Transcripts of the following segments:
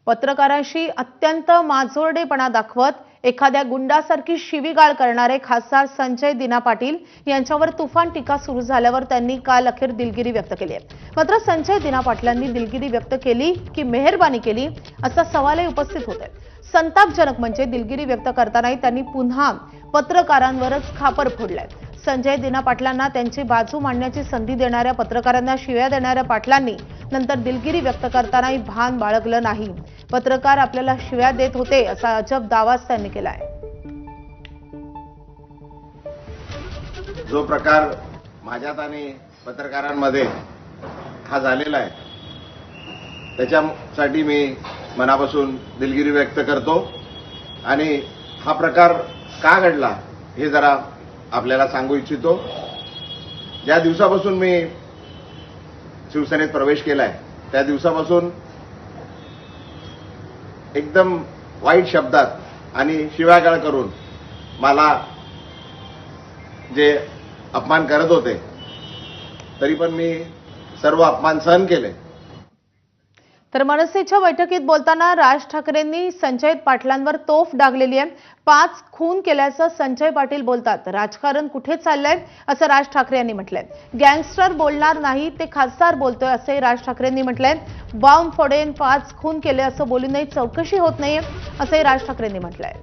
पत्रकारांशी अत्यंत माजोरडेपणा दाखवत एखाद्या गुंडासारखी शिवीगाळ करणारे खासदार संजय दिना पाटील यांच्यावर तुफान टीका सुरू झाल्यावर त्यांनी काल अखेर दिलगिरी व्यक्त केली आहे। मात्र संजय दिना पाटलांनी दिलगिरी व्यक्त केली की मेहरबानी केली असा सवालही उपस्थित होत आहे। संतापजनक म्हणजे दिलगिरी व्यक्त करतानाही त्यांनी पुन्हा पत्रकारांवरच खापर फोडलाय। संजय दिना पाटलांना त्यांची बाजू मांडण्याची संधी देणाऱ्या पत्रकारांना शिव्या देणाऱ्या पाटलांनी नंतर दिलगिरी व्यक्त करतानाही भान बाळगलं नाही। पत्रकार आपल्याला शिव्या देत होते असा अजब दावाच त्यांनी केलाय। जो प्रकार माझ्यात आणि पत्रकारांमध्ये हा झालेला आहे त्याच्यासाठी मी मनापासून दिलगिरी व्यक्त करतो आणि हा प्रकार का घडला हे जरा आपल्याला सांगू इच्छितो। ज्या दिवसापासून मी शिवसेनेत प्रवेश केलाय त्या दिवसापासून एकदम वाईट शब्दात आणि शिव्यागाळ करून मला जे अपमान करत होते तरी पण मी सर्व अपमान सहन केले। तर मनसेच्या बैठकीत बोलताना राज ठाकरेंनी संजय पाटलांवर तोफ डागलेली आहे। 5 खून केल्याचं संजय पाटील बोलतात। राजकारण कुठे चाललंय असं राज ठाकरे यांनी म्हटलंय। गँगस्टर बोलणार नाही ते खासदार बोलतोय असंही राज ठाकरेंनी म्हटलंय। बॉम्ब फोडेन 5 खून केले असं बोलूनही चौकशी होत नाहीये असंही राज ठाकरेंनी म्हटलंय।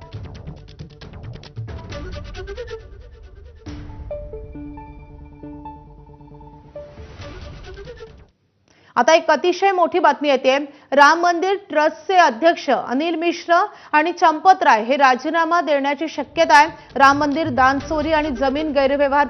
आता एक अतिशय मोठी बातमी येते। राम मंदिर ट्रस्टचे अध्यक्ष अनिल मिश्र आणि चंपत राय हे राजीनामा देण्याची शक्यता आहे। राम मंदिर दान चोरी आणि जमीन गैरव्यवहार